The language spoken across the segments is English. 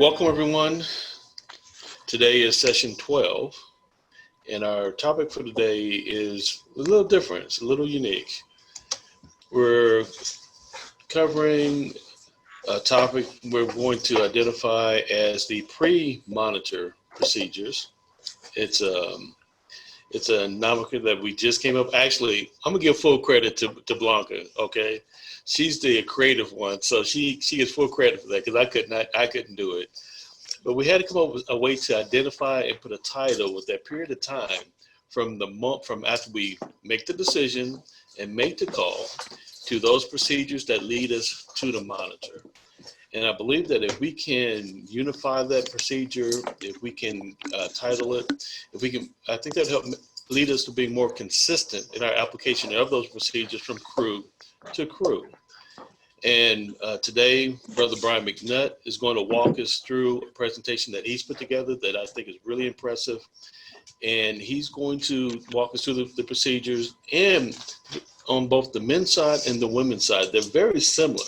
Welcome, everyone. Today is session 12, and our topic for today is a little different. It's a little unique. We're covering a topic we're going to identify as the pre-monitor procedures. It's a nomenclature that we just came up. Actually, I'm gonna give full credit to Blanca. Okay, she's the creative one, so she gets full credit for that because I couldn't do it. But we had to come up with a way to identify and put a title with that period of time from the month from after we make the decision and make the call to those procedures that lead us to the monitor. And I believe that if we can unify that procedure, if we can title it, if we can, I think that help lead us to being more consistent in our application of those procedures from crew to crew. And today, Brother Brian McNutt is going to walk us through a presentation that he's put together that I think is really impressive. And he's going to walk us through the procedures, and on both the men's side and the women's side, they're very similar.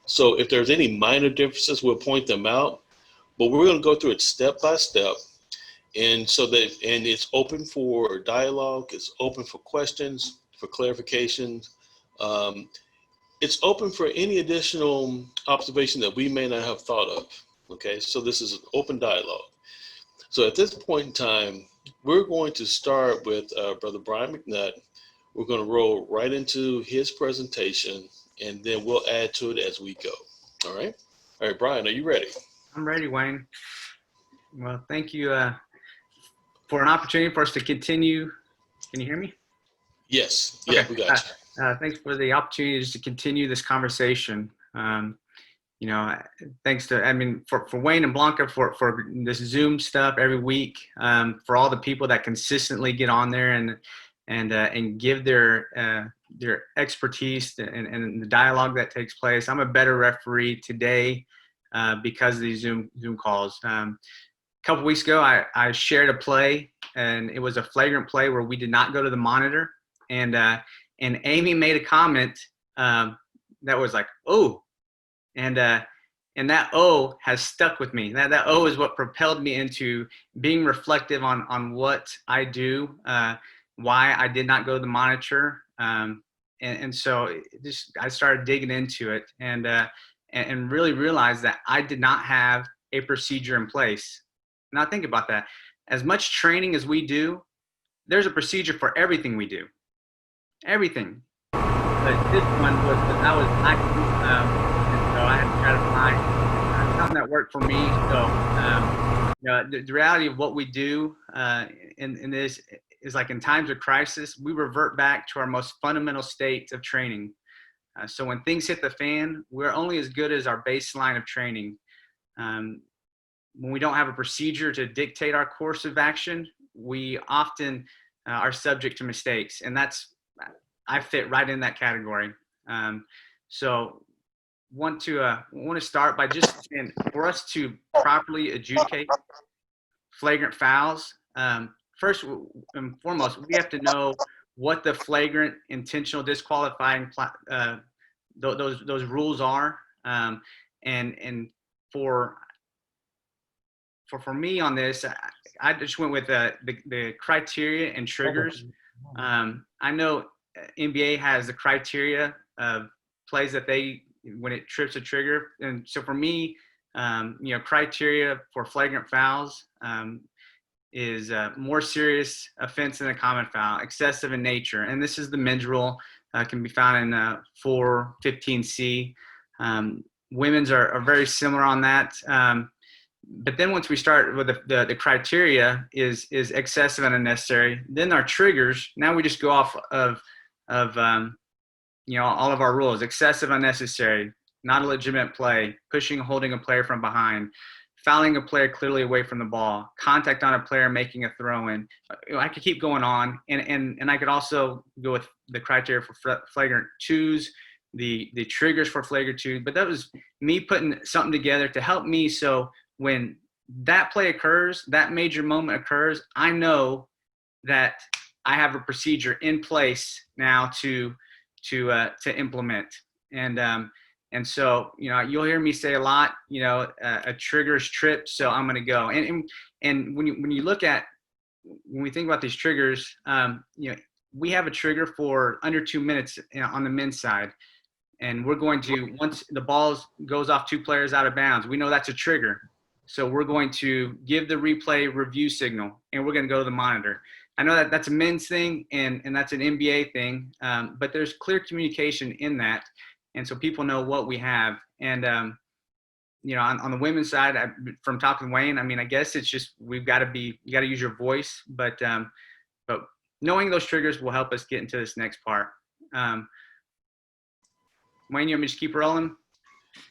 So if there's any minor differences, we'll point them out, but we're going to go through it step by step. And it's open for dialogue, it's open for questions, for clarifications. It's open for any additional observation that we may not have thought of. Okay, so this is an open dialogue. So at this point in time, we're going to start with Brother Brian McNutt. We're going to roll right into his presentation, and then we'll add to it as we go. All right, Brian, are you ready? I'm ready, Wayne. Well, thank you for an opportunity for us to continue. Can you hear me? Yes. Yeah, okay. We got you. Thanks for the opportunity to continue this conversation. Thanks to, for Wayne and Blanca for this Zoom stuff every week, for all the people that consistently get on there and give their expertise and the dialogue that takes place. I'm a better referee today because of these Zoom calls. A couple weeks ago, I shared a play, and it was a flagrant play where we did not go to the monitor, and Amy made a comment that was like, "Oh," and that "oh" has stuck with me. That "oh" is what propelled me into being reflective on what I do, why I did not go to the monitor, and so I started digging into it and really realized that I did not have a procedure in place. Now think about that. As much training as we do, there's a procedure for everything we do. Everything. But this one was that I was lacking, and so I had to try to find something that worked for me. So the reality of what we do in this is, like, in times of crisis, we revert back to our most fundamental states of training. So when things hit the fan, we're only as good as our baseline of training. When we don't have a procedure to dictate our course of action, we often are subject to mistakes, and I fit right in that category. So want to start by just saying, for us to properly adjudicate flagrant fouls, first and foremost, we have to know what the flagrant intentional disqualifying those rules are. And for me on this, I just went with the criteria and triggers. I know NBA has the criteria of plays that when it trips a trigger. And so for me, criteria for flagrant fouls is more serious offense than a common foul, excessive in nature. And this is the men's rule, can be found in 415C. Women's are very similar on that. But then once we start with the criteria is excessive and unnecessary, then our triggers, now we just go off of all of our rules: excessive, unnecessary, not a legitimate play, pushing, holding a player from behind, fouling a player clearly away from the ball, contact on a player making a throw-in. I could keep going on, and I could also go with the criteria for flagrant twos, the triggers for flagrant two. But that was me putting something together to help me, so when that play occurs, that major moment occurs, I know that I have a procedure in place now to implement. And And so, you'll hear me say a lot, a trigger is tripped, so I'm going to go. And when you look at, when we think about these triggers, we have a trigger for under 2 minutes on the men's side. And we're going to, once the ball goes off 2 players out of bounds, we know that's a trigger. So we're going to give the replay review signal, and we're going to go to the monitor. I know that that's a men's thing, and that's an NBA thing, but there's clear communication in that. And so people know what we have. And, on the women's side, from talking to Wayne, I guess it's just, you got to use your voice, but knowing those triggers will help us get into this next part. Wayne, you want me to just keep rolling?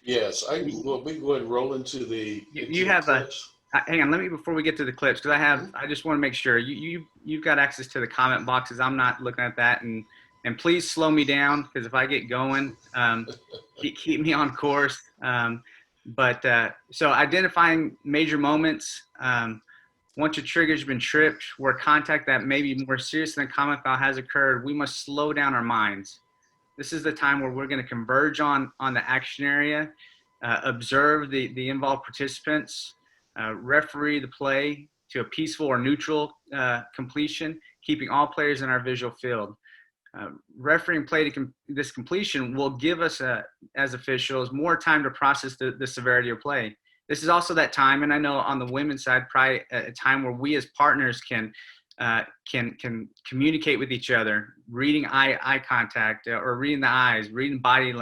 Yes, we can go ahead and roll into the. You have hang on, before we get to the clips, because I just want to make sure you've got access to the comment boxes. I'm not looking at that, and please slow me down, because if I get going, keep me on course. So identifying major moments. Once a trigger's been tripped, where contact that may be more serious than a common foul has occurred, we must slow down our minds. This is the time where we're going to converge on the action area, observe the involved participants, referee the play to a peaceful or neutral completion, keeping all players in our visual field. Refereeing play to this completion will give us, as officials, more time to process the severity of play. This is also that time, and I know on the women's side, probably a time where we as partners can communicate with each other, reading eye contact, or reading the eyes, reading body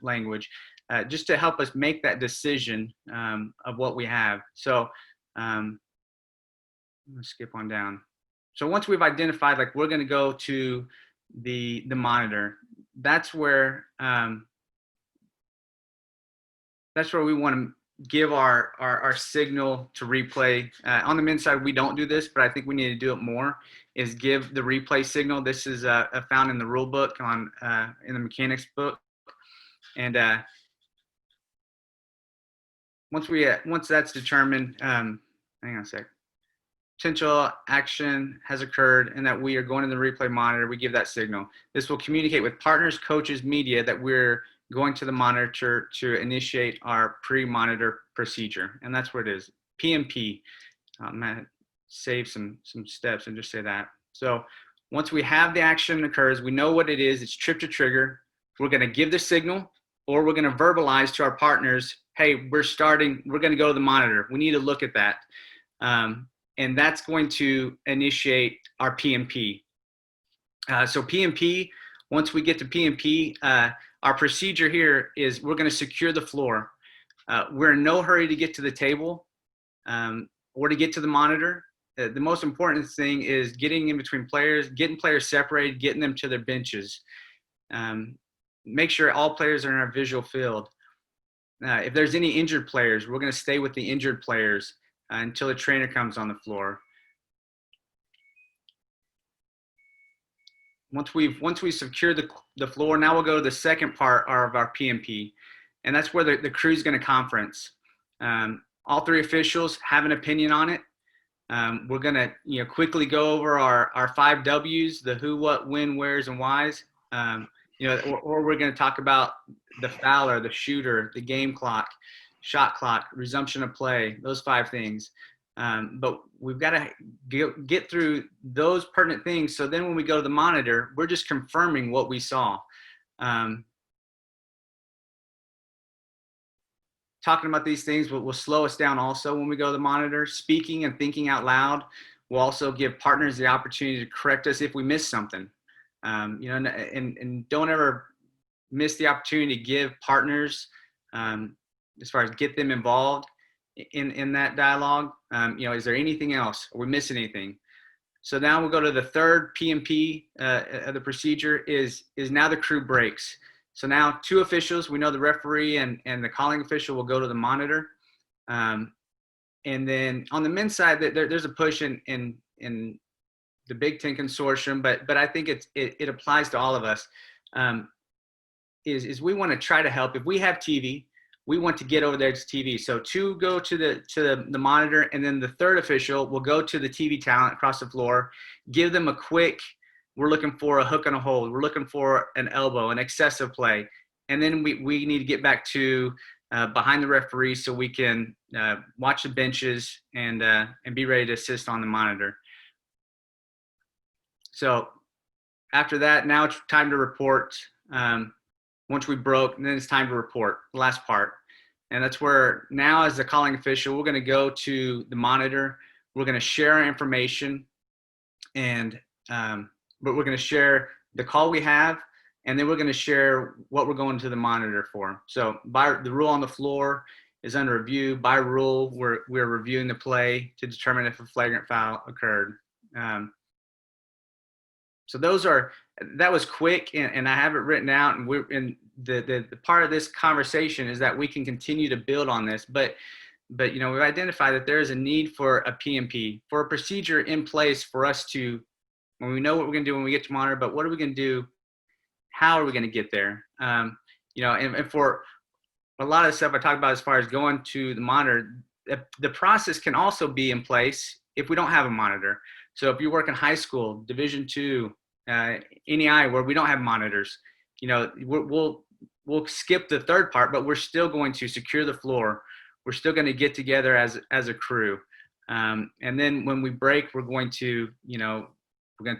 language, just to help us make that decision of what we have. So I'm gonna skip on down. So once we've identified, like, we're gonna go to the monitor, that's where we want to give our signal to replay. On the men's side, we don't do this, but I think we need to do it more, is give the replay signal. This is found in the rule book in the mechanics book. And once that's determined, hang on a sec, potential action has occurred and that we are going to the replay monitor, we give that signal. This will communicate with partners, coaches, media that we're going to the monitor to initiate our pre-monitor procedure. And that's where it is, PMP. I'm gonna save some steps and just say that. So once we have the action occurs, we know what it is, it's trip to trigger. We're gonna give the signal, or we're gonna verbalize to our partners, hey, we're gonna go to the monitor. We need to look at that. And that's going to initiate our PMP. So PMP, once we get to PMP, our procedure here is we're going to secure the floor. We're in no hurry to get to the table or to get to the monitor. The most important thing is getting in between players, getting players separated, getting them to their benches. Make sure all players are in our visual field. If there's any injured players, we're going to stay with the injured players until the trainer comes on the floor. Once we've secured the floor, now we'll go to the second part of our PMP, and that's where the crew's going to conference. All 3 officials have an opinion on it. We're going to quickly go over our 5 W's, the who, what, when, where's, and why's. Or we're going to talk about the fouler, the shooter, the game clock, shot clock, resumption of play, those 5 things. But we've got to get through those pertinent things. So then when we go to the monitor, we're just confirming what we saw. Talking about these things will slow us down also when we go to the monitor. Speaking and thinking out loud will also give partners the opportunity to correct us if we miss something. And don't ever miss the opportunity to give partners, as far as get them involved in that dialogue. Is there anything else? Are we missing anything? So now we'll go to the third PMP of the procedure is now the crew breaks. So now 2 officials, we know the referee and the calling official will go to the monitor. And then on the men's side, there's a push in the Big Ten Consortium, but I think it applies to all of us, is we want to try to help. If we have TV, we want to get over there to TV. So 2 go to the monitor, and then the third official will go to the TV talent across the floor, give them a quick, we're looking for a hook and a hold, we're looking for an elbow, an excessive play, and then we need to get back to behind the referee so we can watch the benches and be ready to assist on the monitor. So after that, now it's time to report. Once we broke, and then it's time to report, the last part. And that's where now as the calling official, we're going to go to the monitor. We're going to share our information, and but we're going to share the call we have, and then we're going to share what we're going to the monitor for. So by the rule on the floor is under review. By rule, we're reviewing the play to determine if a flagrant foul occurred. So that was quick, and I have it written out, and the part of this conversation is that we can continue to build on this, but we've identified that there is a need for a PMP, for a procedure in place for us to, when we know what we're going to do when we get to monitor, but what are we going to do? How are we going to get there? And for a lot of the stuff I talked about as far as going to the monitor, the process can also be in place if we don't have a monitor. So if you work in high school, Division II, NEI, where we don't have monitors, we'll skip the third part, but we're still going to secure the floor. We're still going to get together as a crew. And then when we break, we're going to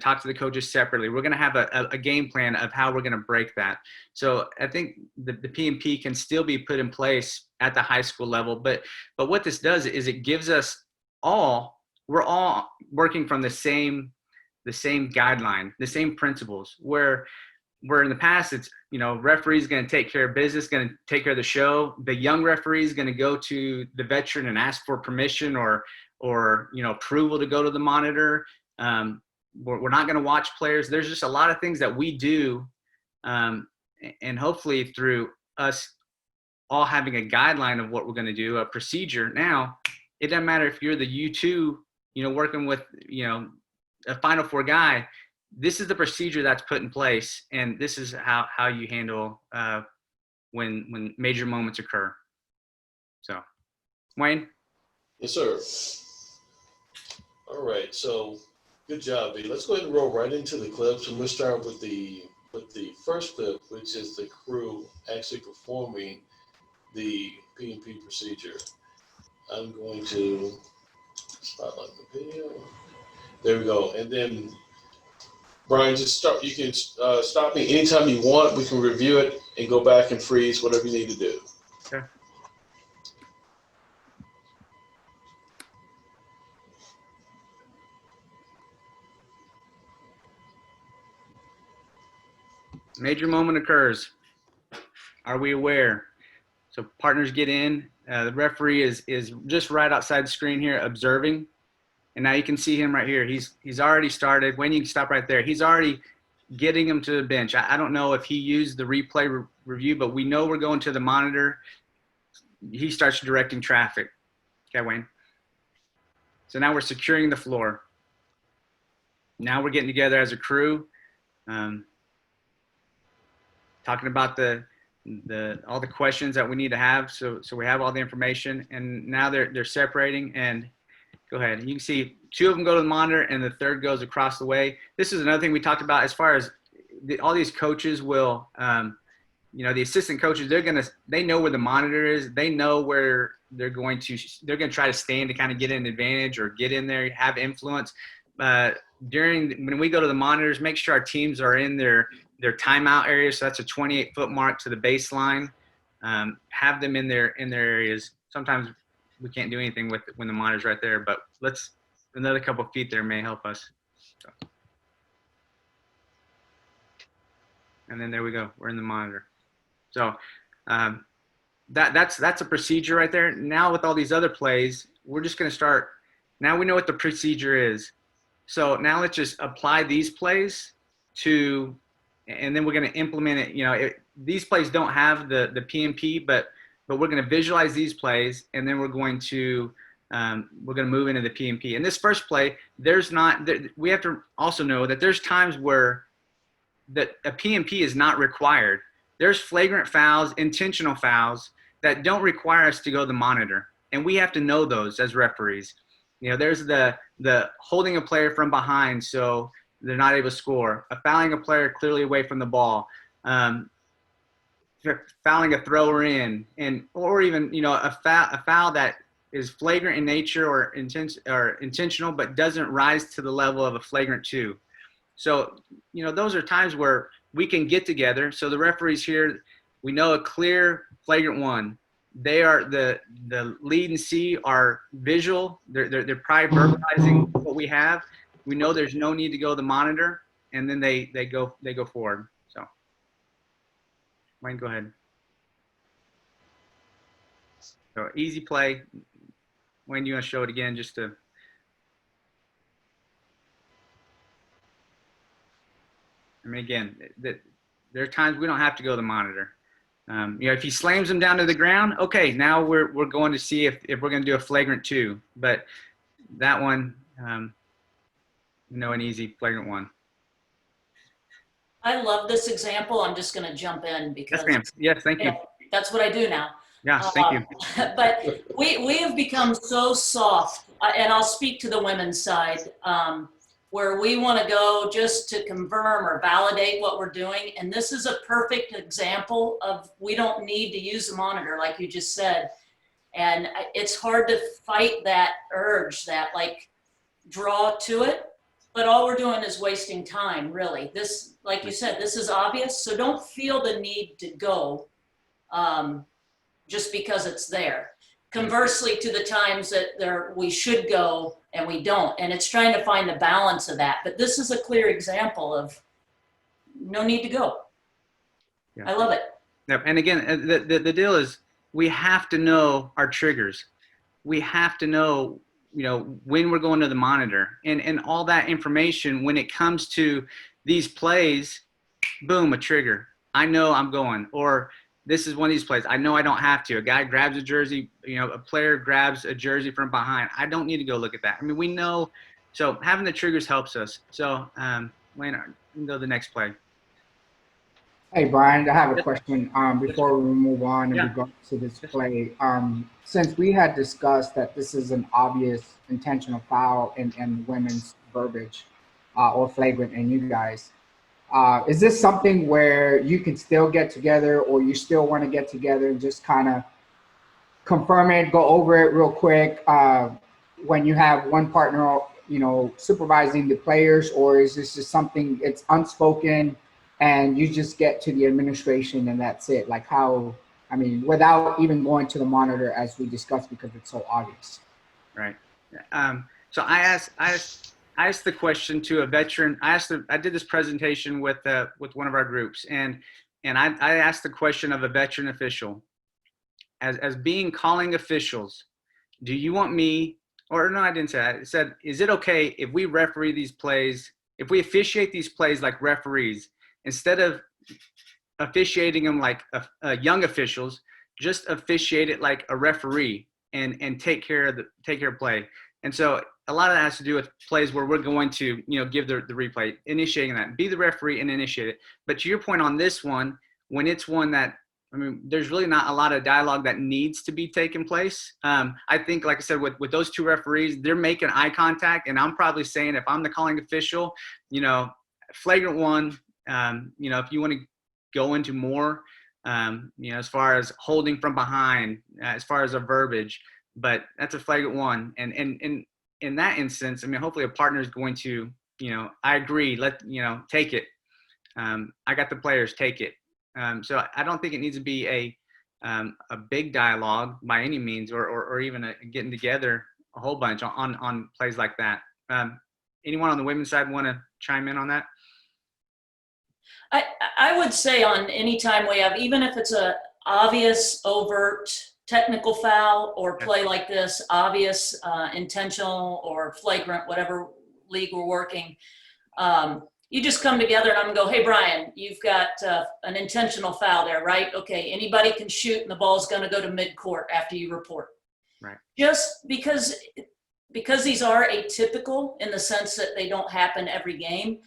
talk to the coaches separately. We're going to have a game plan of how we're going to break that. So I think the PMP can still be put in place at the high school level. But what this does is it gives us we're all working from the same guideline, the same principles, where in the past it's, referee's going to take care of business, going to take care of the show. The young referee is going to go to the veteran and ask for permission or approval to go to the monitor. We're not going to watch players. There's just a lot of things that we do. And hopefully through us all having a guideline of what we're going to do, a procedure. Now, it doesn't matter if you're the U2, working with, a Final Four guy. This is the procedure that's put in place, and this is how you handle when major moments occur. So, Wayne? Yes, sir. All right, so good job, B. Let's go ahead and roll right into the clips, and we'll start with the first clip, which is the crew actually performing the PMP procedure. I'm going to spotlight the video. There we go. And then, Brian, just start. You can stop me anytime you want. We can review it and go back and freeze whatever you need to do. Okay. Major moment occurs. Are we aware? So partners get in. The referee is just right outside the screen here observing. And now you can see him right here. He's already started. When you can stop right there, he's already getting him to the bench. I don't know if he used the replay review, but we know we're going to the monitor. He starts directing traffic. Okay, Wayne. So now we're securing the floor. Now we're getting together as a crew, talking about all the questions that we need to have. So we have all the information, and now they're separating. And go ahead. You can see two of them go to the monitor, and the third goes across the way. This is another thing we talked about as far as all these coaches will, the assistant coaches, they know where the monitor is. They know where they're going to try to stand to kind of get an advantage or get in there, have influence. When we go to the monitors, make sure our teams are in their timeout area. So that's a 28-foot mark to the baseline. Have them in their areas. Sometimes we can't do anything with it when the monitor's right there, but another couple of feet there may help us. So. And then there we go. We're in the monitor. So that's a procedure right there. Now with all these other plays, we're just going to start. Now we know what the procedure is. So now let's just apply these plays and then we're going to implement it. These plays don't have the PMP, but we're going to visualize these plays, and then we're going to move into the PMP. In this first play, we have to also know that there's times where a PMP is not required. There's flagrant fouls, intentional fouls that don't require us to go to the monitor, and we have to know those as referees. There's the holding a player from behind so they're not able to score, fouling a player clearly away from the ball, fouling a thrower in, or even, you know, a foul that is flagrant in nature or intentional, but doesn't rise to the level of a flagrant 2. So, you know, those are times where we can get together. So the referees here, we know a clear flagrant 1. They are the lead and C are visual. They're probably verbalizing what we have. We know there's no need to go to the monitor, and then they go forward. So, Wayne, go ahead. So easy play. Wayne, you want to show it again just to. I mean, again, there are times we don't have to go to the monitor. You know, if he slams him down to the ground, okay, now we're going to see if we're going to do a flagrant 2. But that one, an easy flagrant 1. I love this example. I'm just going to jump in because Yes, ma'am. Yes, thank you. That's what I do now. Yeah, thank you. But we have become so soft, and I'll speak to the women's side, where we want to go just to confirm or validate what we're doing. And this is a perfect example of we don't need to use the monitor, like you just said. And it's hard to fight that urge, that like draw to it. But all we're doing is wasting time, really. This, like you said, this is obvious. So don't feel the need to go just because it's there. Conversely to the times that we should go and we don't. And it's trying to find the balance of that. But this is a clear example of no need to go. Yeah. I love it. Yep. And again, the deal is we have to know our triggers. We have to know, you know, when we're going to the monitor and all that information. When it comes to these plays, boom, a trigger. I know I'm going, or this is one of these plays. I know I don't have to. A guy grabs a jersey, you know, a player grabs a jersey from behind. I don't need to go look at that. I mean, we know. So having the triggers helps us. So, Wayne, you can go to the next play. Hey, Brian, I have a question before we move on in regards to this play. Since we had discussed that this is an obvious intentional foul in women's verbiage or flagrant in you guys, is this something where you can still get together, or you still want to get together and just kind of confirm it, go over it real quick when you have one partner, you know, supervising the players? Or is this just something it's unspoken and you just get to the administration and that's it? Like how, I mean, without even going to the monitor as we discussed, because it's so obvious. Right. So I asked the question to a veteran. I did this presentation with one of our groups, and I asked the question of a veteran official, as being calling officials, do you want me, or no, I didn't say that. I said, is it okay if we referee these plays, if we officiate these plays like referees, instead of officiating them like young officials, just officiate it like a referee and take care of play. And so a lot of that has to do with plays where we're going to, you know, give the replay, initiating that, be the referee and initiate it. But to your point on this one, when it's one that, I mean, there's really not a lot of dialogue that needs to be taking place. I think, like I said, with those two referees, they're making eye contact, and I'm probably saying, if I'm the calling official, you know, flagrant 1, you know, if you want to go into more, you know, as far as holding from behind, as far as a verbiage, but that's a flagrant 1. And in that instance, I mean, hopefully a partner is going to, you know, I agree, take it. I got the players, take it. So I don't think it needs to be a big dialogue by any means, or even getting together a whole bunch on plays like that. Anyone on the women's side want to chime in on that? I would say on any time we have, even if it's a obvious, overt technical foul or play like this, obvious, intentional or flagrant, whatever league we're working, you just come together and I'm gonna go, hey, Brian, you've got an intentional foul there, right? Okay, anybody can shoot and the ball's gonna go to mid-court after you report. Right. Just because these are atypical in the sense that they don't happen every game,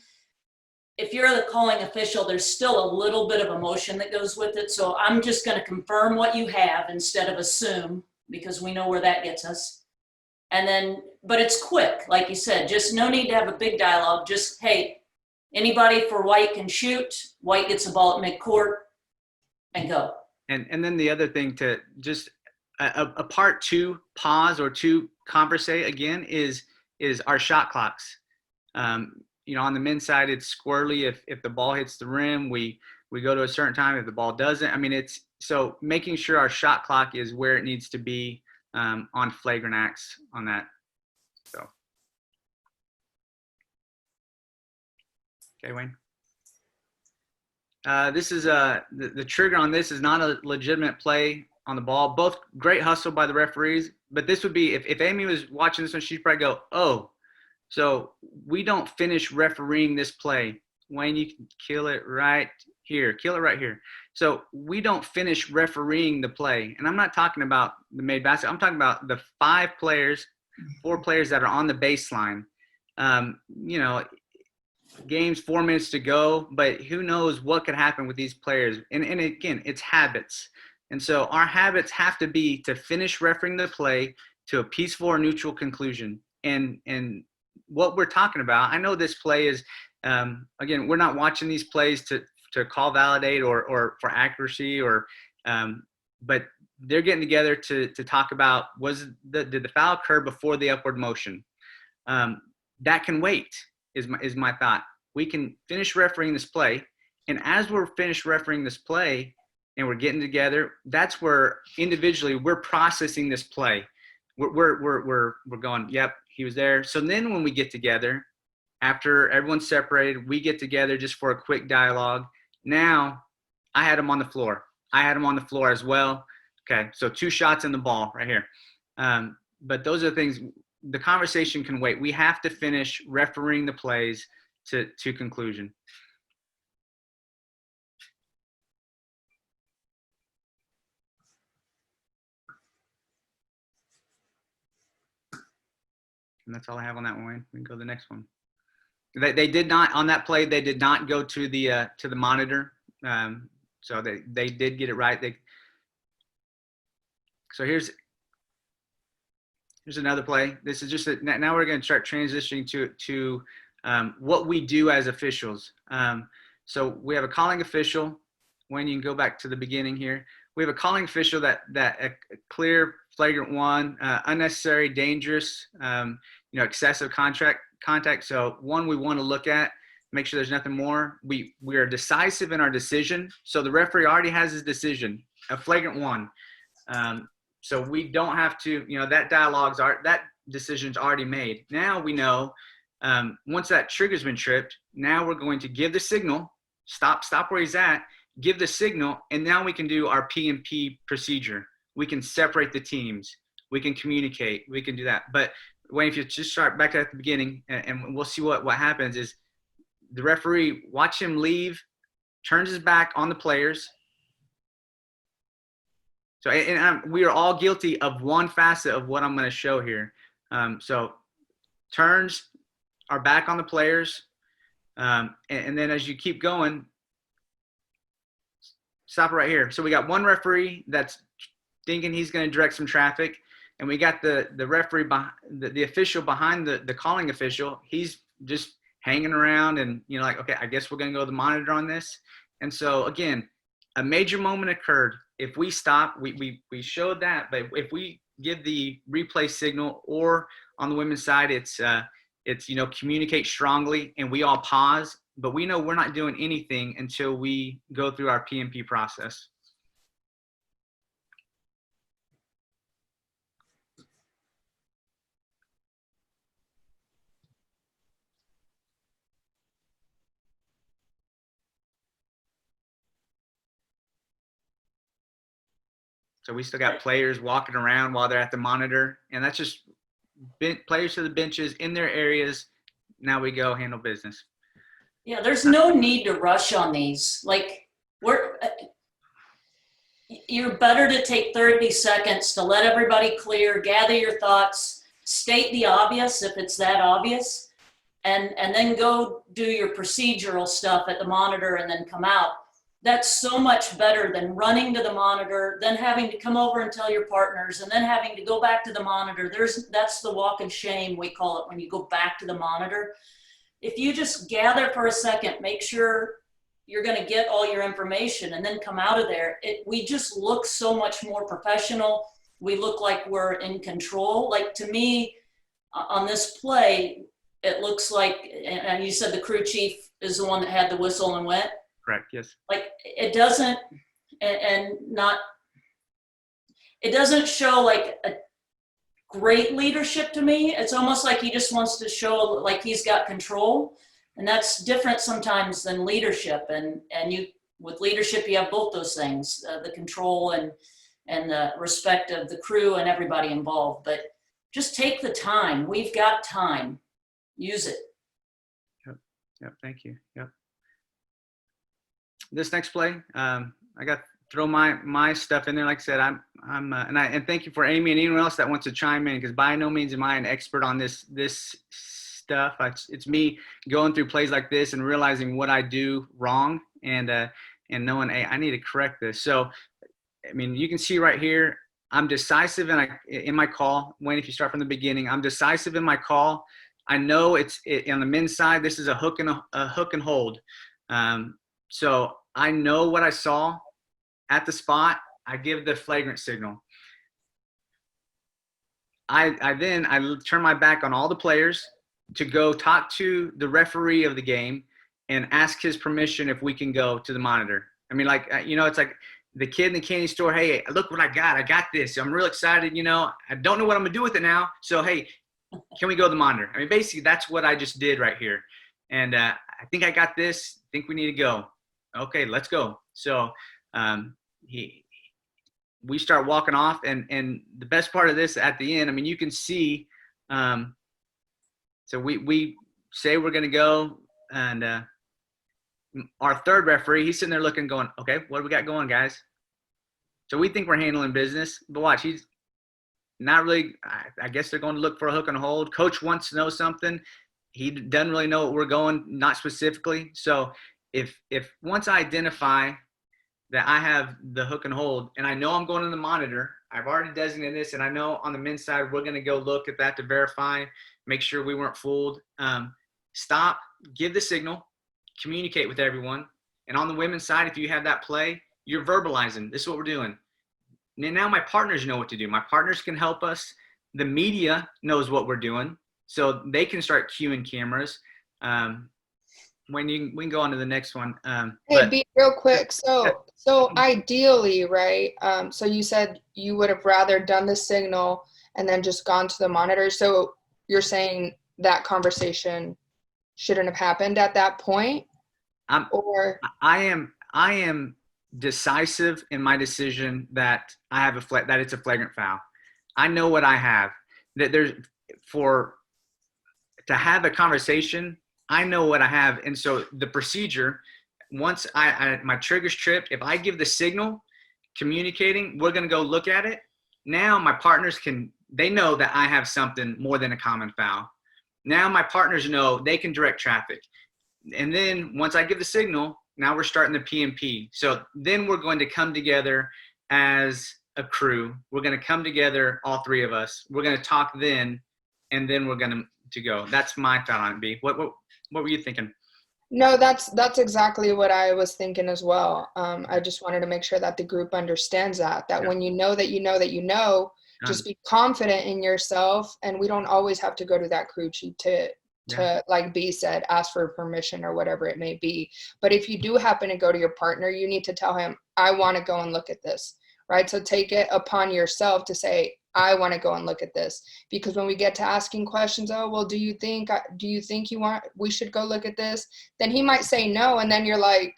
if you're the calling official, there's still a little bit of emotion that goes with it. So I'm just going to confirm what you have instead of assume, because we know where that gets us. And then, but it's quick, like you said, just no need to have a big dialogue. Just, hey, anybody for white can shoot. White gets the ball at midcourt. and go. And then the other thing to just a part two pause or to conversate again is our shot clocks. You know, on the men's side, it's squirrely. If the ball hits the rim, we go to a certain time. If the ball doesn't, I mean, it's so making sure our shot clock is where it needs to be on flagrant acts on that. So, okay, Wayne. This is the trigger on this is not a legitimate play on the ball. Both great hustle by the referees, but this would be if Amy was watching this one, she'd probably go, "Oh, so we don't finish refereeing this play." Wayne, you can kill it right here. Kill it right here. So we don't finish refereeing the play, and I'm not talking about the made basket. I'm talking about the 4 players that are on the baseline. You know. Games 4 minutes to go, but who knows what could happen with these players. And again, it's habits. And so our habits have to be to finish refereeing the play to a peaceful or neutral conclusion. And what we're talking about, I know this play is, again, we're not watching these plays to call validate or for accuracy but they're getting together to talk about did the foul occur before the upward motion? That can wait. Is my thought. We can finish refereeing this play, and as we're finished refereeing this play and we're getting together, that's where individually we're processing this play. We're going, yep, he was there. So then when we get together, after everyone's separated, we get together just for a quick dialogue. Now, I had him on the floor. I had him on the floor as well. Okay, so 2 shots in the ball right here. But those are things. The conversation can wait. We have to finish refereeing the plays to conclusion. And that's all I have on that one, Wayne. We can go to the next one. They did not, on that play, they did not go to the monitor. So they did get it right. So here's another play. This is just now we're going to start transitioning to what we do as officials. So we have a calling official. When you can go back to the beginning here, we have a calling official that a clear, flagrant one, unnecessary, dangerous, excessive contact. So one we want to look at, make sure there's nothing more. We are decisive in our decision. So the referee already has his decision, a flagrant one. So we don't have to, that decision's already made. Now we know, once that trigger's been tripped, now we're going to give the signal, stop where he's at, give the signal, and now we can do our PMP procedure. We can separate the teams. We can communicate. We can do that. But Wayne, if you just start back at the beginning, and we'll see what happens is the referee, watch him leave, turns his back on the players. So, we are all guilty of one facet of what I'm going to show here. So turns our back on the players. And then as you keep going, stop it right here. So we got one referee that's thinking he's going to direct some traffic. And we got the referee, the official behind the calling official. He's just hanging around and, okay, I guess we're going to go to the monitor on this. And so, again, a major moment occurred. If we stop, we showed that, but if we give the replay signal, or on the women's side, it's communicate strongly, and we all pause, but we know we're not doing anything until we go through our PMP process. So we still got players walking around while they're at the monitor, and that's just players to the benches in their areas. Now we go handle business. Yeah, there's no need to rush on these. Like, you're better to take 30 seconds to let everybody clear, gather your thoughts, state the obvious if it's that obvious, and then go do your procedural stuff at the monitor and then come out. That's so much better than running to the monitor, then having to come over and tell your partners, and then having to go back to the monitor. That's the walk of shame, we call it, when you go back to the monitor. If you just gather for a second, make sure you're going to get all your information and then come out of there. We just look so much more professional. We look like we're in control. Like, to me, on this play, it looks like, and you said the crew chief is the one that had the whistle and went. Correct. Yes. Like, it doesn't, and not, it doesn't show like a great leadership to me. It's almost like he just wants to show like he's got control, and that's different sometimes than leadership. And you, with leadership, you have both those things, the control and the respect of the crew and everybody involved. But just take the time. We've got time. Use it. Yep. Thank you. Yep. This next play, I got throw my stuff in there. Like I said, and thank you for Amy and anyone else that wants to chime in, because by no means am I an expert on this stuff. It's me going through plays like this and realizing what I do wrong, and knowing, hey, I need to correct this. So, I mean, you can see right here, I'm decisive in my call. Wayne, if you start from the beginning, I'm decisive in my call. I know on the men's side, this is a hook and hold. So I know what I saw at the spot. I give the flagrant signal. I turn my back on all the players to go talk to the referee of the game and ask his permission if we can go to the monitor. I mean, like, it's like the kid in the candy store. Hey, look what I got. I got this. I'm real excited. I don't know what I'm gonna do with it now. So, hey, can we go to the monitor? I mean, basically that's what I just did right here. And I think I got this. I think we need to go. Okay, let's go. So we start walking off, and the best part of this at the end, I mean, you can see, so we say we're going to go, and our third referee, he's sitting there looking, going, okay, what do we got going, guys? So we think we're handling business, but watch, he's not really. I guess they're going to look for a hook and hold. Coach wants to know something. He doesn't really know what we're going, not specifically. So if once I identify that I have the hook and hold, and I know I'm going to the monitor, I've already designated this, and I know on the men's side, we're going to go look at that to verify, make sure we weren't fooled. Stop, give the signal, communicate with everyone. And on the women's side, if you have that play, you're verbalizing, this is what we're doing. And now my partners know what to do. My partners can help us. The media knows what we're doing, so they can start cueing cameras. We can go on to the next one. Hey, be real quick. So ideally, right? So you said you would have rather done the signal and then just gone to the monitor. So you're saying that conversation shouldn't have happened at that point? I am decisive in my decision that I have that it's a flagrant foul. I know what I have. That to have a conversation, I know what I have. And so the procedure, once my trigger's tripped, if I give the signal communicating, we're going to go look at it. Now my partners they know that I have something more than a common foul. Now my partners know they can direct traffic. And then once I give the signal, now we're starting the PMP. So then we're going to come together as a crew. We're going to come together, all three of us. We're going to talk then, and then we're going to go. That's my thought on it, B. What were you thinking? No, that's exactly what I was thinking as well. I just wanted to make sure that the group understands that Yeah. when you know that you know that you know, just be confident in yourself. And we don't always have to go to that crew chief to like B said, ask for permission or whatever it may be. But if you do happen to go to your partner, you need to tell him, I want to go and look at this, right? So take it upon yourself to say, I want to go and look at this. Because when we get to asking questions, oh, well, do you think we should go look at this? Then he might say no. And then you're like,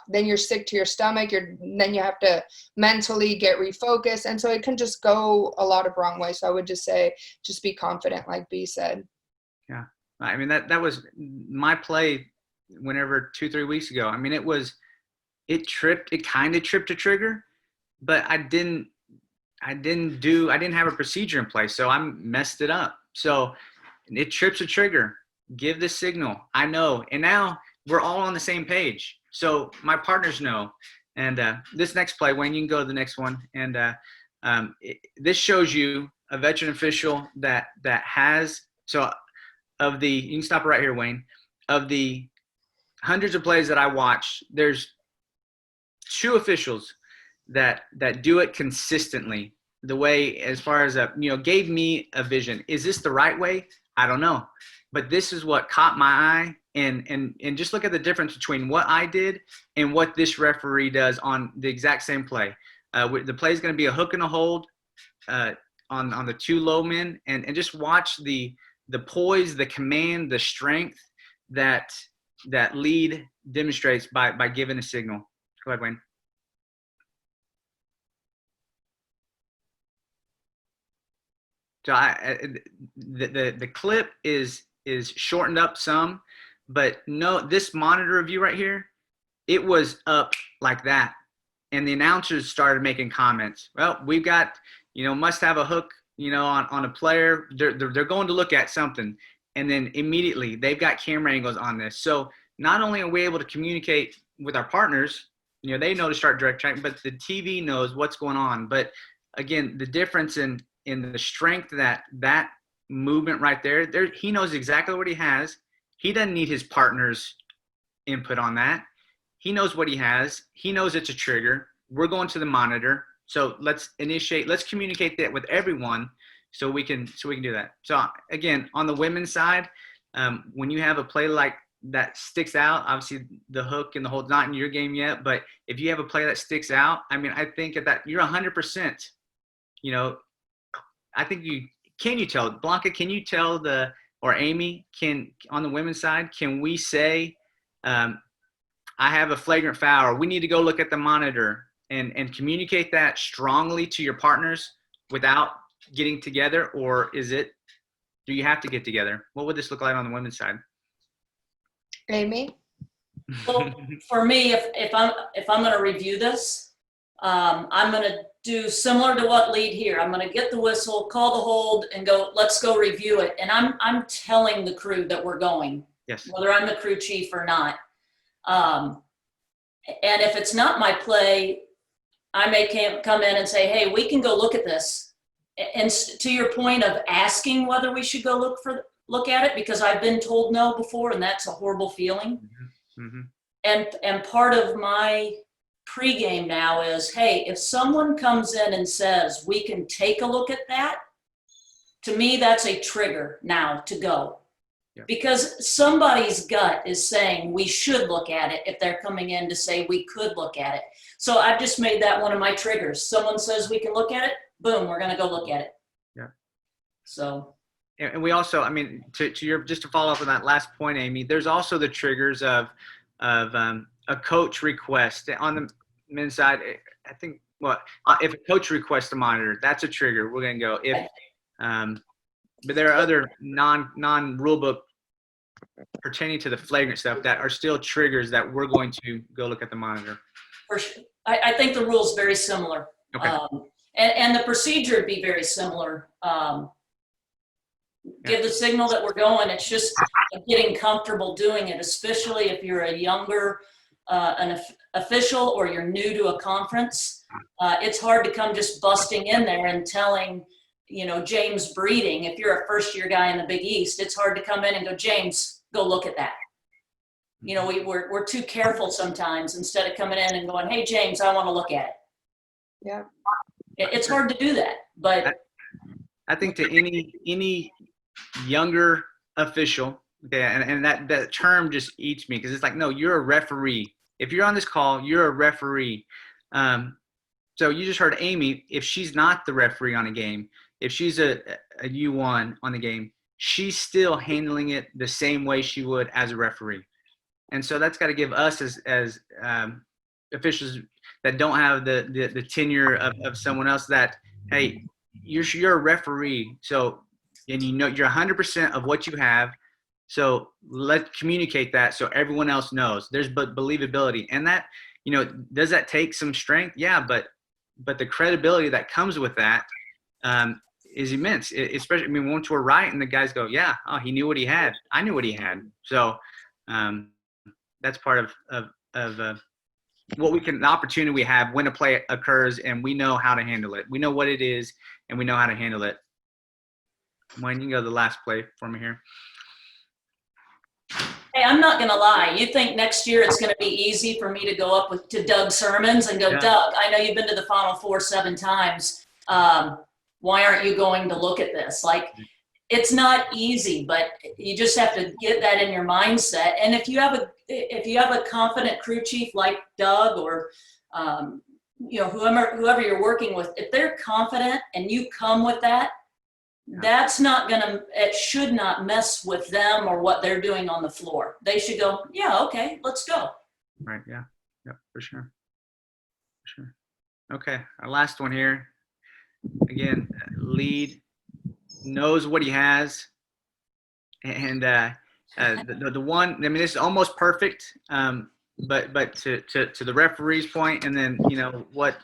then you're sick to your stomach. Then you have to mentally get refocused. And so it can just go a lot of wrong ways. So I would just say, just be confident, like B said. Yeah. I mean, that was my play whenever 2-3 weeks ago. I mean, it kind of tripped a trigger, but I didn't have a procedure in place. So I messed it up. So it trips a trigger, give the signal. I know. And now we're all on the same page. So my partners know. And this next play, Wayne, you can go to the next one. And this shows you a veteran official that has, so you can stop right here, Wayne, of the hundreds of plays that I watch, there's 2 officials that do it consistently. The way, as far as gave me a vision. Is this the right way? I don't know, but this is what caught my eye. And just look at the difference between what I did and what this referee does on the exact same play. The play is going to be a hook and a hold on the 2 low men, and just watch the poise, the command, the strength that lead demonstrates by giving a signal. Go ahead, Wayne. So the clip is shortened up some, but no, this monitor view right here, it was up like that, and the announcers started making comments. Well, we've got must have a hook on a player. They're going to look at something, and then immediately they've got camera angles on this. So not only are we able to communicate with our partners, they know to start direct tracking, but the TV knows what's going on. But again, the difference in the strength that movement right there, he knows exactly what he has. He doesn't need his partner's input on that. He knows what he has. He knows it's a trigger. We're going to the monitor. So let's communicate that with everyone so we can do that. So again, on the women's side, when you have a play like that sticks out, obviously the hook and the hold's not in your game yet, but if you have a play that sticks out, I mean, I think that you're 100%, I think can you tell Blanca, can you tell or Amy, on the women's side, can we say, I have a flagrant foul, or we need to go look at the monitor and communicate that strongly to your partners without getting together? Or do you have to get together? What would this look like on the women's side? Amy? Well, for me, if I'm going to review this, I'm going to do similar to what lead here. I'm going to get the whistle, call the hold, and go, let's go review it. And I'm telling the crew that we're going, yes, whether I'm the crew chief or not. And if it's not my play, I may come in and say, hey, we can go look at this. And to your point of asking whether we should go look at it, because I've been told no before, and that's a horrible feeling. Mm-hmm. And part of my pregame now is, hey, if someone comes in and says we can take a look at that, to me that's a trigger now to go. Yeah. Because somebody's gut is saying we should look at it if they're coming in to say we could look at it. So I've just made that one of my triggers. Someone says we can look at it, boom, we're going to go look at it. Yeah. So. And we also, I mean, just to follow up on that last point, Amy, there's also the triggers of a coach request on the men's side. I think, if a coach requests a monitor, that's a trigger. We're going to go. If, but there are other non-rule book pertaining to the flagrant stuff that are still triggers that we're going to go look at the monitor. For sure. I think the rule's very similar. Okay. And the procedure would be very similar. Give the signal that we're going. It's just getting comfortable doing it, especially if you're a younger an official or you're new to a conference. It's hard to come just busting in there and telling, James Breeding, if you're a first-year guy in the Big East, it's hard to come in and go, James, go look at that. We're too careful sometimes, instead of coming in and going, hey, James, I want to look at it. Yeah. It's hard to do that, but I think to any younger official, and that term just eats me, because it's like, no, you're a referee. If you're on this call, you're a referee. So you just heard Amy, if she's not the referee on a game, if she's a U1 on the game, she's still handling it the same way she would as a referee. And so that's got to give us as officials that don't have the tenure of someone else that, hey, you're a referee. So, and you're 100% of what you have. So let's communicate that so everyone else knows. There's believability. And that, does that take some strength? Yeah, but the credibility that comes with that is immense. Especially, once we're right and the guys go, yeah, oh, he knew what he had. I knew what he had. So that's part of what the opportunity we have when a play occurs, and we know how to handle it. We know what it is, and we know how to handle it. Wayne, you can go to the last play for me here. Hey, I'm not gonna lie. You think next year it's gonna be easy for me to go up to Doug Sermons and go, Yeah. Doug, I know you've been to the Final Four 7 times. Why aren't you going to look at this? Like, it's not easy, but you just have to get that in your mindset. And if you have a confident crew chief like Doug or whoever you're working with, if they're confident and you come with that, it should not mess with them or what they're doing on the floor. They should go, yeah, okay, let's go. Right. Yeah. Yep. For sure. Okay. Our last one here. Again, lead, knows what he has, and the one. I mean, this is almost perfect. But to the referee's point, and then what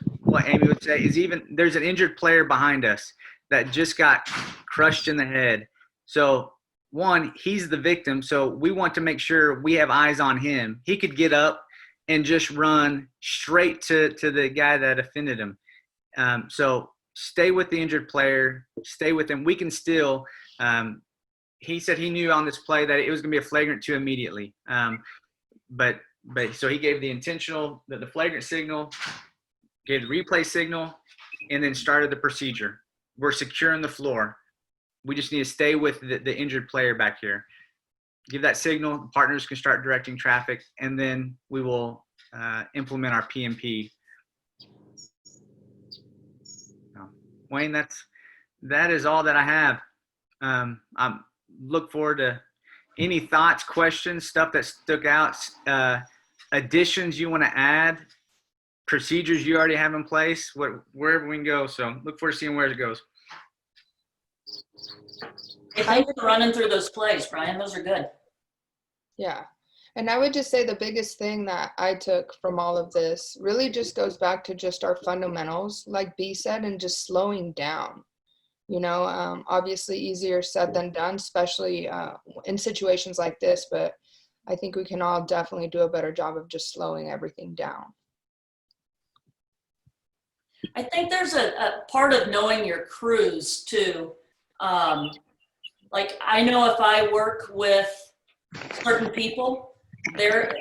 Amy would say is, even there's an injured player behind us that just got crushed in the head. So one, he's the victim. So we want to make sure we have eyes on him. He could get up and just run straight to the guy that offended him. So stay with the injured player, stay with him. We can still, he said he knew on this play that it was going to be a flagrant 2 immediately. But so he gave the flagrant signal, gave the replay signal, and then started the procedure. We're securing the floor. We just need to stay with the injured player back here. Give that signal, the partners can start directing traffic, and then we will implement our PMP. Wayne, that is all that I have. I look forward to any thoughts, questions, stuff that stuck out, additions you want to add, procedures you already have in place, wherever we can go. So look forward to seeing where it goes. Hey, thanks for running through those plays, Brian. Those are good. Yeah. And I would just say the biggest thing that I took from all of this really just goes back to just our fundamentals, like B said, and just slowing down. Obviously easier said than done, especially in situations like this, but I think we can all definitely do a better job of just slowing everything down. I think there's a part of knowing your crews too. Like, I know if I work with certain people, they go.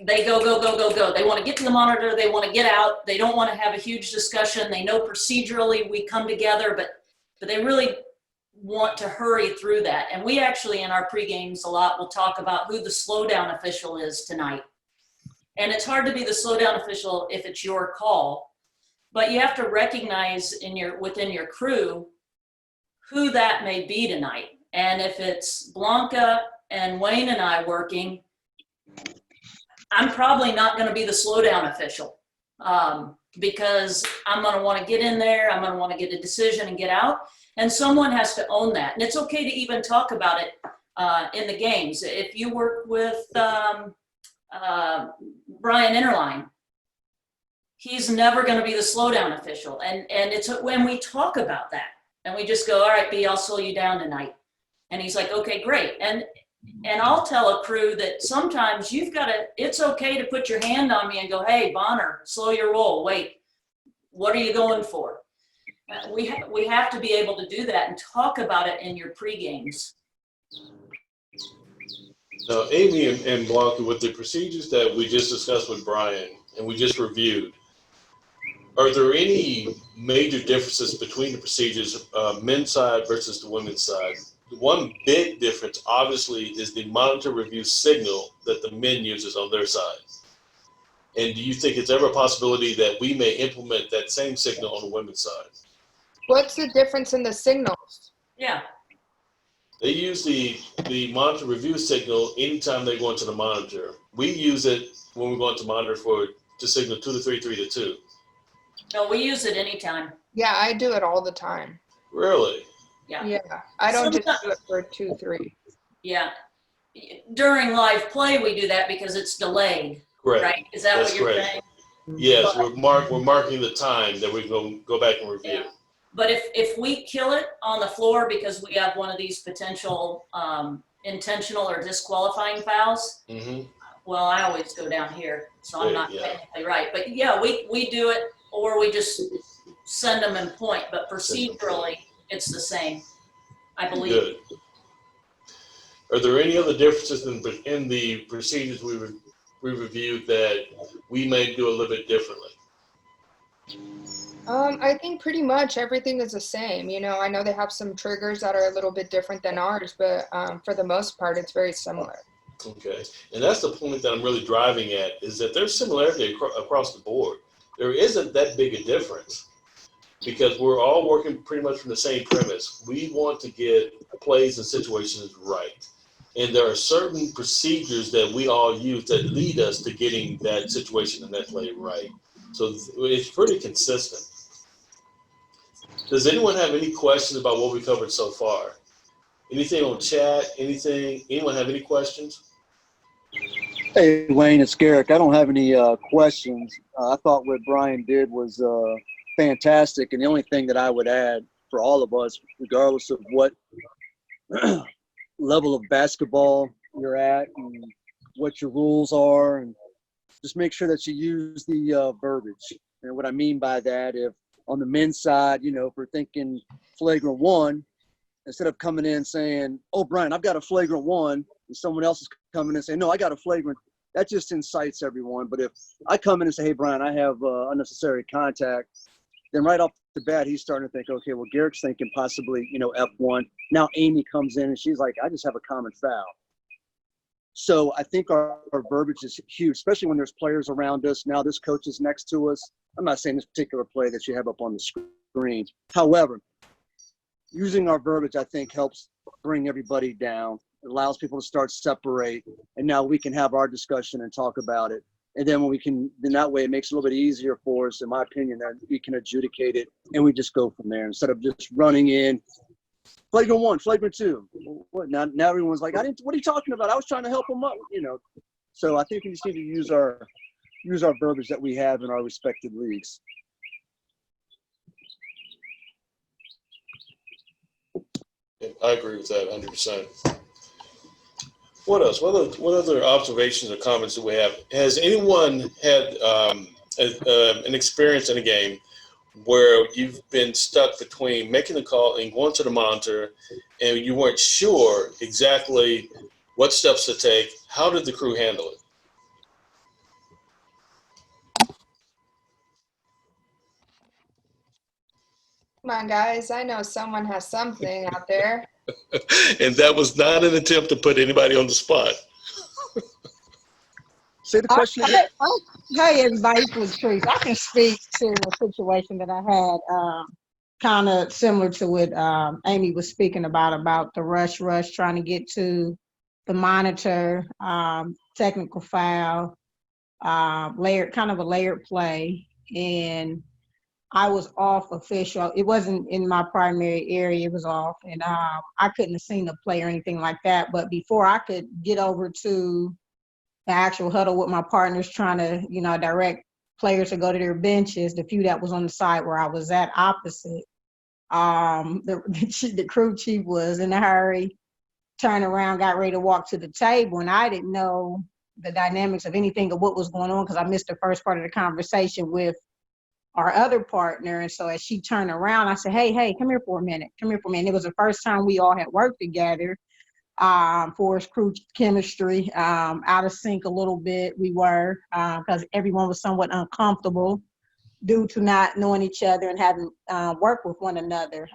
They want to get to the monitor. They want to get out. They don't want to have a huge discussion. They know procedurally we come together, but they really want to hurry through that. And we actually, in our pre-games a lot, will talk about who the slowdown official is tonight. And it's hard to be the slowdown official if it's your call, but you have to recognize within your crew who that may be tonight. And if it's Blanca and Wayne and I working, I'm probably not going to be the slowdown official because I'm going to want to get in there. I'm going to want to get a decision and get out. And someone has to own that. And it's okay to even talk about it in the games. If you work with Brian Interline, he's never going to be the slowdown official. And it's when we talk about that and we just go, all right, B, I'll slow you down tonight. And he's like, okay, great. And I'll tell a crew that sometimes it's okay to put your hand on me and go, hey, Bonner, slow your roll. Wait, what are you going for? We have to be able to do that and talk about it in your pre-games. Now, Amy and Blanca, with the procedures that we just discussed with Brian and we just reviewed, are there any major differences between the procedures, men's side versus the women's side? One big difference, obviously, is the monitor review signal that the men uses on their side. And do you think it's ever a possibility that we may implement that same signal on the women's side? What's the difference in the signals? Yeah. They use the monitor review signal anytime they go into the monitor. We use it when we go into monitor to signal 2 to 3, 3 to 2. No, we use it anytime. Yeah, I do it all the time. Really? Yeah. I don't just do it for 2, 3. Yeah. During live play, we do that because it's delayed. Correct. Right? Is that what you're saying? Yes, we're marking the time that we're going to go back and review. Yeah. But if we kill it on the floor because we have one of these potential intentional or disqualifying fouls, well, I always go down here, so I'm not technically right. But yeah, we do it, or we just send them in point. But procedurally, it's the same, I believe. Good. Are there any other differences in the procedures we reviewed that we may do a little bit differently? I think pretty much everything is the same. You know, I know they have some triggers that are a little bit different than ours, but for the most part, it's very similar. Okay, and that's the point that I'm really driving at, is that there's similarity across the board. There isn't that big a difference because we're all working pretty much from the same premise. We want to get plays and situations right. And there are certain procedures that we all use that lead us to getting that situation and that play right. So it's pretty consistent. Does anyone have any questions about what we covered so far? Anything on chat? Anyone have any questions? Hey, Wayne, it's Garrick. I don't have any questions. I thought what Brian did was fantastic. And the only thing that I would add for all of us, regardless of what level of basketball you're at and what your rules are, and just make sure that you use the verbiage. And what I mean by that, if on the men's side, you know, if we're thinking flagrant one, instead of coming in saying, oh, Brian, I've got a flagrant one, and someone else is coming in and saying, no, I got a flagrant, that just incites everyone. But if I come in and say, hey, Brian, I have unnecessary contact, then right off the bat, he's starting to think, okay, well, Garrick's thinking possibly, you know, F1. Now Amy comes in and she's like, I just have a common foul. So I think our verbiage is huge, especially when there's players around us. Now this coach is next to us. I'm not saying this particular play that you have up on the screen. However, using our verbiage, I think, helps bring everybody down. It allows people to start separate, and now we can have our discussion and talk about it. And then then that way it makes it a little bit easier for us, in my opinion, that we can adjudicate it and we just go from there instead of just running in. Flagrant one, flagrant two. What, now everyone's like, what are you talking about? I was trying to help them up, you know. So I think we just need to use our verbiage that we have in our respective leagues. I agree with that 100%. What else? What other observations or comments do we have? Has anyone had an experience in a game where you've been stuck between making the call and going to the monitor and you weren't sure exactly what steps to take? How did the crew handle it? Come on, guys. I know someone has something out there. And that was not an attempt to put anybody on the spot. Say the question again. Hey, everybody, it's Latrice. I can speak to a situation that I had kind of similar to what Amy was speaking about the rush trying to get to the monitor, technical foul, layered play. And I was off official. It wasn't in my primary area. It was off. And I couldn't have seen the play or anything like that. But before I could get over to the actual huddle with my partners trying to, you know, direct players to go to their benches, the few that was on the side where I was at opposite, the crew chief was in a hurry, turned around, got ready to walk to the table. And I didn't know the dynamics of anything of what was going on because I missed the first part of the conversation with our other partner. And so as she turned around, I said, hey, come here for a minute. It was the first time we all had worked together. For his crew chemistry, out of sync a little bit. We were, because everyone was somewhat uncomfortable due to not knowing each other and having worked with one another.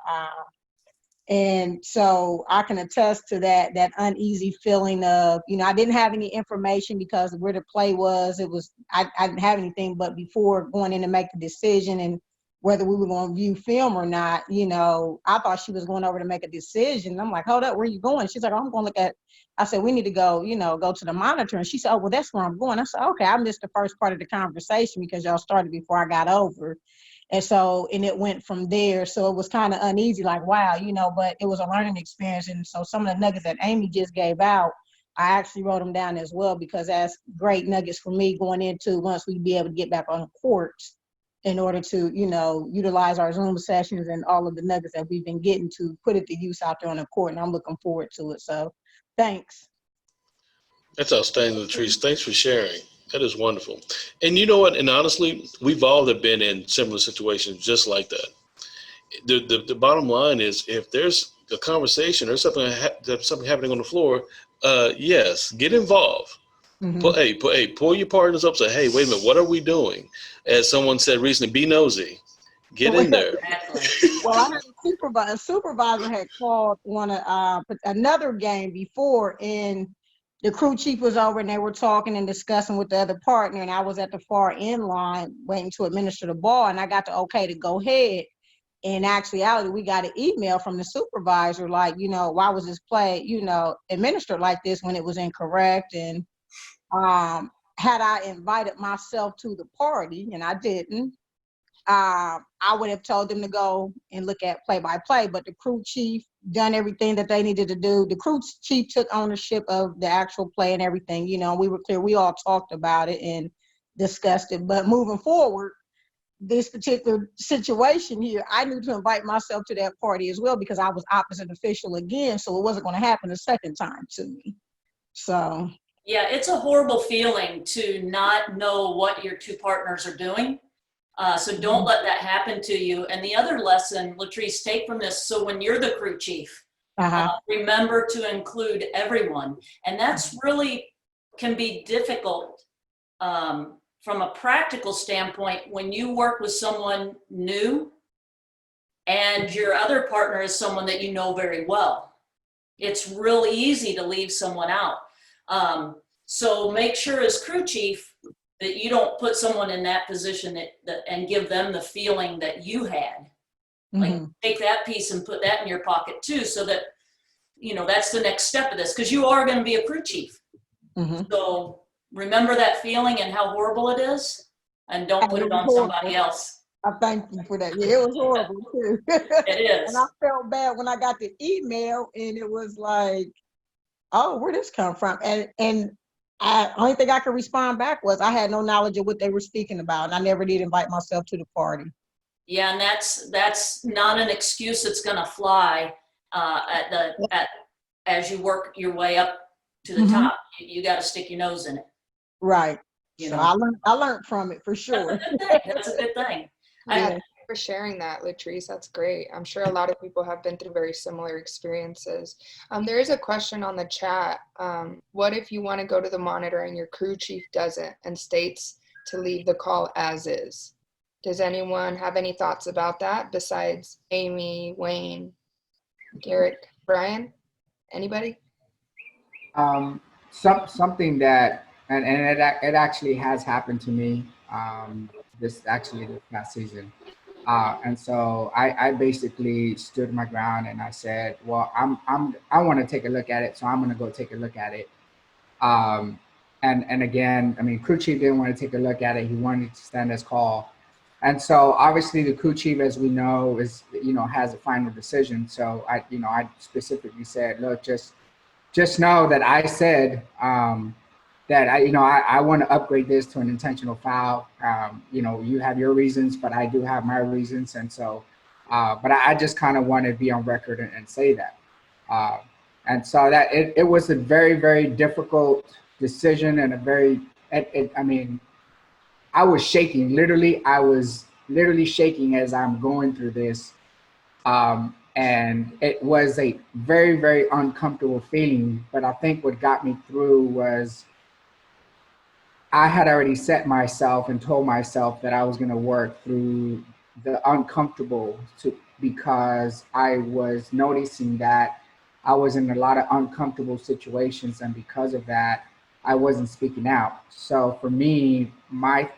And so I can attest to that uneasy feeling of, you know, I didn't have any information because where the play was, I didn't have anything, but before going in to make the decision and whether we were going to view film or not, you know, I thought she was going over to make a decision. I'm like, hold up, where are you going? She's like, oh, I'm going to look at, I said, we need to go, you know, go to the monitor. And she said, oh, well, that's where I'm going. I said, okay, I missed the first part of the conversation because y'all started before I got over. And so, and it went from there. So it was kind of uneasy, like, wow, you know, but it was a learning experience. And so some of the nuggets that Amy just gave out, I actually wrote them down as well, because that's great nuggets for me going into once we be able to get back on the court in order to, you know, utilize our Zoom sessions and all of the nuggets that we've been getting to put it to use out there on the court. And I'm looking forward to it. So thanks. That's outstanding, Latrice. Thanks for sharing. That is wonderful. And you know what? And honestly, we've all been in similar situations just like that. The bottom line is if there's a conversation or something happening on the floor, Yes, get involved. Mhm. Pull your partners up. Say, hey, wait a minute, what are we doing? As someone said recently, be nosy. Get in there. Exactly. Well, I had a supervisor. A supervisor had called another game before, and the crew chief was over, and they were talking and discussing with the other partner, and I was at the far end line waiting to administer the ball, and I got the okay to go ahead. In actuality, we got an email from the supervisor, like, why was this play, administered like this when it was incorrect, and had I invited myself to the party, and I didn't. I would have told them to go and look at play by play, but the crew chief done everything that they needed to do. The crew chief took ownership of the actual play and everything. We were clear. We all talked about it and discussed it. But moving forward, this particular situation here, I knew to invite myself to that party as well because I was opposite official again, so it wasn't going to happen a second time to me. So. Yeah, it's a horrible feeling to not know what your two partners are doing. So don't let that happen to you. And the other lesson, Latrice, take from this, so when you're the crew chief, remember to include everyone. And that's really can be difficult from a practical standpoint when you work with someone new and your other partner is someone that you know very well. It's really easy to leave someone out. So make sure as crew chief that you don't put someone in that position and give them the feeling that you had. Like take that piece and put that in your pocket too, so that, that's the next step of this, because you are going to be a crew chief. So remember that feeling and how horrible it is, and don't put it on somebody else. I thank you for that. Yeah, it was horrible too. It is. And I felt bad when I got the email, and it was like, oh, where this come from? And only thing I could respond back was I had no knowledge of what they were speaking about, and I never did invite myself to the party. Yeah, and that's not an excuse that's going to fly as you work your way up to the top. You got to stick your nose in it. Right. So I learned from it for sure. That's a good thing. Thank you for sharing that, Latrice. That's great. I'm sure a lot of people have been through very similar experiences. There is a question on the chat. What if you want to go to the monitor and your crew chief doesn't and states to leave the call as is? Does anyone have any thoughts about that besides Amy, Wayne, Garrett, Brian? Anybody? Something that, and it actually has happened to me this past season. And so I basically stood my ground and I said, well, I want to take a look at it, so I'm going to go take a look at it. And again, I mean, crew chief didn't want to take a look at it. He wanted to stand his call. And so obviously the crew chief, as we know, is, has a final decision. So I specifically said, look, just know that I said that I want to upgrade this to an intentional foul. You have your reasons, but I do have my reasons. And so, but I just kind of want to be on record and say that. And so that it was a very, very difficult decision and I mean, I was shaking. Literally, I was literally shaking as I'm going through this. And it was a very, very uncomfortable feeling. But I think what got me through was I had already set myself and told myself that I was going to work through the uncomfortable because I was noticing that I was in a lot of uncomfortable situations. And because of that, I wasn't speaking out. So for me, my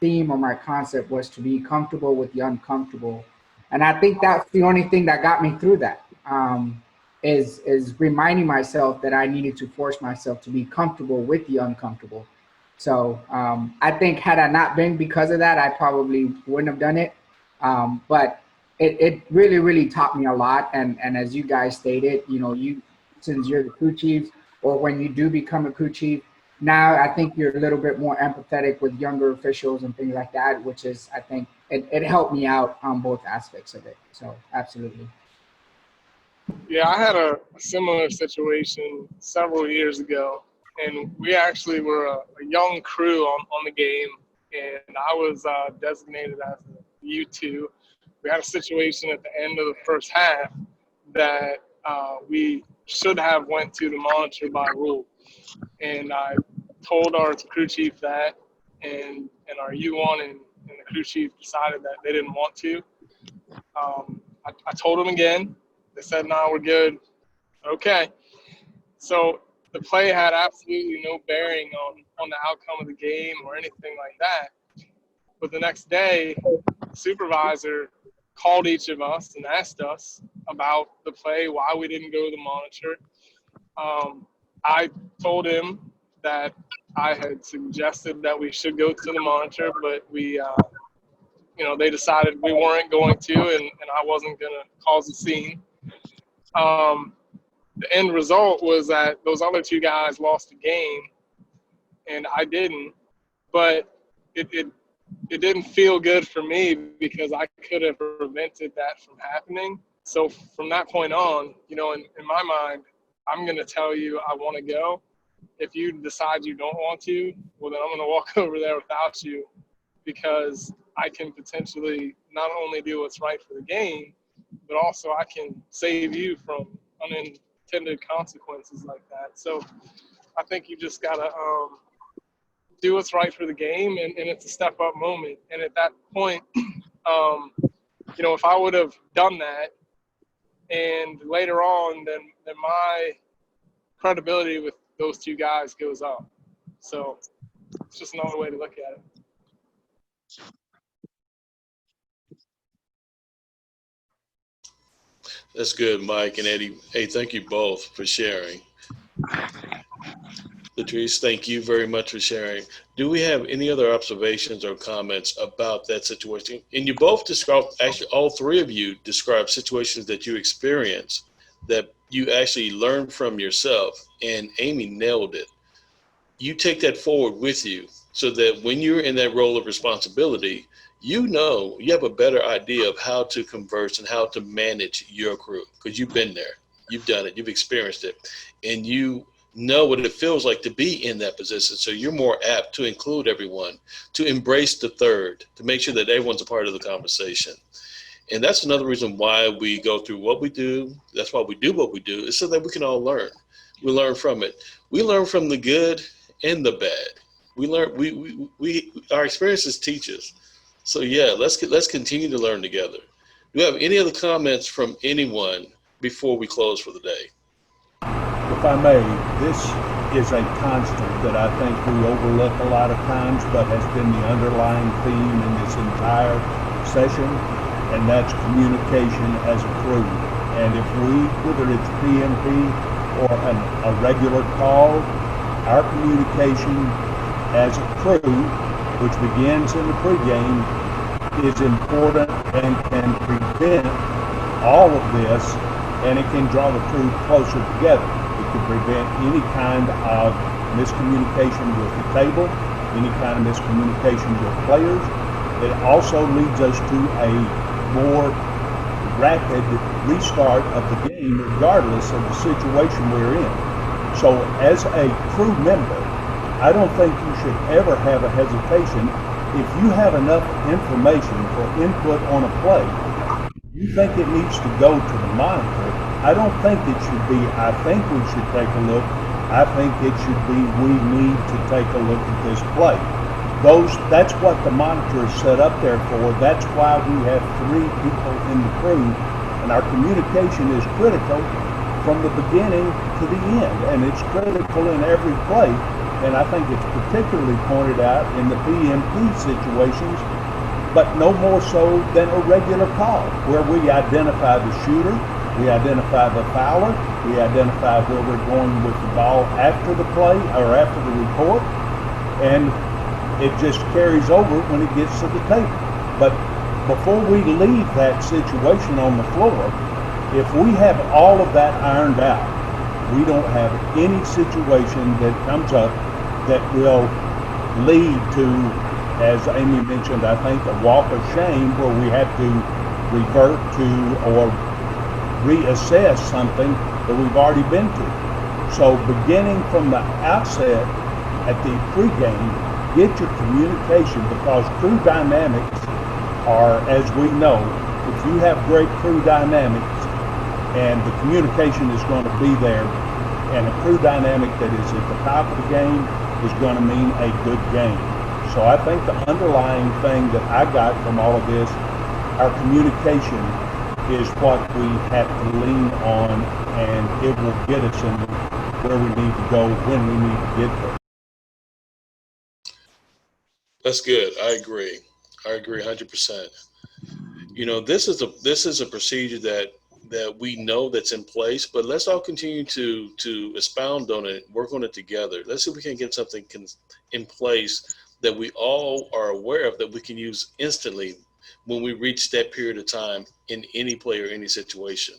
theme or my concept was to be comfortable with the uncomfortable. And I think that's the only thing that got me through that, is reminding myself that I needed to force myself to be comfortable with the uncomfortable. So I think had I not been because of that, I probably wouldn't have done it. But it really, really taught me a lot. And as you guys stated, since you're the crew chiefs, or when you do become a crew chief, now I think you're a little bit more empathetic with younger officials and things like that, which is, I think it helped me out on both aspects of it. So absolutely. Yeah, I had a similar situation several years ago, and we actually were a young crew on the game, and I was designated as a U2. We had a situation at the end of the first half that we should have went to the monitor by rule. And I told our crew chief that, and our U1 and the crew chief decided that they didn't want to. I told them again. They said, "No, we're good." Okay. So the play had absolutely no bearing on the outcome of the game or anything like that. But the next day, the supervisor called each of us and asked us about the play, why we didn't go to the monitor. I told him that I had suggested that we should go to the monitor, but we, they decided we weren't going to, and I wasn't going to cause a scene. The end result was that those other two guys lost the game, and I didn't. But it didn't feel good for me because I could have prevented that from happening. So from that point on, in my mind, I'm going to tell you I want to go. If you decide you don't want to, well, then I'm going to walk over there without you, because I can potentially not only do what's right for the game, but also I can save you from unintended consequences like that. So I think you just got to do what's right for the game, and it's a step up moment. And at that point, if I would have done that and later on, then my credibility with those two guys goes up. So it's just another way to look at it. That's good, Mike and Eddie. Hey, thank you both for sharing. Latrice, thank you very much for sharing. Do we have any other observations or comments about that situation? And you both described, actually all three of you described situations that you experienced that you actually learned from yourself, and Amy nailed it. You take that forward with you so that when you're in that role of responsibility, you have a better idea of how to converse and how to manage your crew, because you've been there, you've done it, you've experienced it, and you know what it feels like to be in that position. So you're more apt to include everyone, to embrace the third, to make sure that everyone's a part of the conversation. And that's another reason why we go through what we do. That's why we do what we do, is so that we can all learn. We learn from it. We learn from the good and the bad. We learn. Our experiences teach us. So yeah, let's continue to learn together. Do you have any other comments from anyone before we close for the day? If I may, this is a constant that I think we overlook a lot of times, but has been the underlying theme in this entire session, and that's communication as a crew. And if whether it's PMP or a regular call, our communication as a crew, which begins in the pregame, is important and can prevent all of this, and it can draw the crew closer together. It can prevent any kind of miscommunication with the table, any kind of miscommunication with players. It also leads us to a more rapid restart of the game regardless of the situation we're in. So as a crew member, I don't think you should ever have a hesitation. If you have enough information for input on a play, you think it needs to go to the monitor, I don't think it should be, I think we should take a look. I think it should be, we need to take a look at this play. That's what the monitor is set up there for. That's why we have 3 people in the crew, and our communication is critical from the beginning to the end, and it's critical in every play. And I think it's particularly pointed out in the PMP situations, but no more so than a regular call, where we identify the shooter, we identify the fouler, we identify where we're going with the ball after the play or after the report, and it just carries over when it gets to the table. But before we leave that situation on the floor, if we have all of that ironed out, we don't have any situation that comes up that will lead to, as Amy mentioned, I think, a walk of shame where we have to revert to or reassess something that we've already been to. So beginning from the outset at the pregame, get your communication, because crew dynamics are, as we know, if you have great crew dynamics, and the communication is going to be there, and a crew dynamic that is at the top of the game is going to mean a good game. So I think the underlying thing that I got from all of this, our communication is what we have to lean on, and it will get us in where we need to go when we need to get there. That's good. I agree 100%. You know, this is a procedure that we know that's in place, but let's all continue to expound on it, work on it together. Let's see if we can get something in place that we all are aware of that we can use instantly when we reach that period of time in any play or any situation.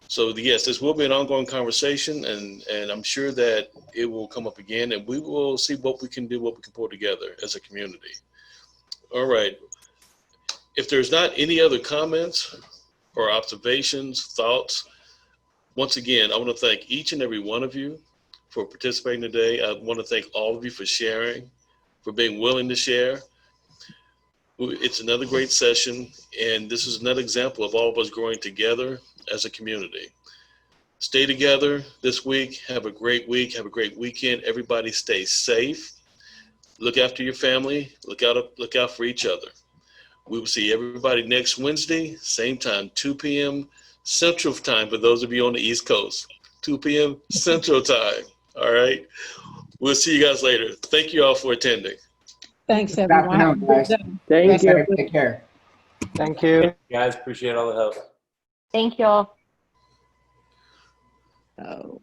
So yes, this will be an ongoing conversation, and I'm sure that it will come up again, and we will see what we can do, what we can pull together as a community. All right. If there's not any other comments or observations, thoughts, once again, I want to thank each and every one of you for participating today. I want to thank all of you for sharing, for being willing to share. It's another great session, and this is another example of all of us growing together as a community. Stay together this week. Have a great week. Have a great weekend. Everybody stay safe. Look after your family. Look out for each other. We will see everybody next Wednesday, same time, 2 p.m. Central Time for those of you on the East Coast. 2 p.m. Central Time. All right. We'll see you guys later. Thank you all for attending. Thanks, Good everyone. afternoon, guys. Thank you. Take care. Thank you. Guys, appreciate all the help. Thank you all. So,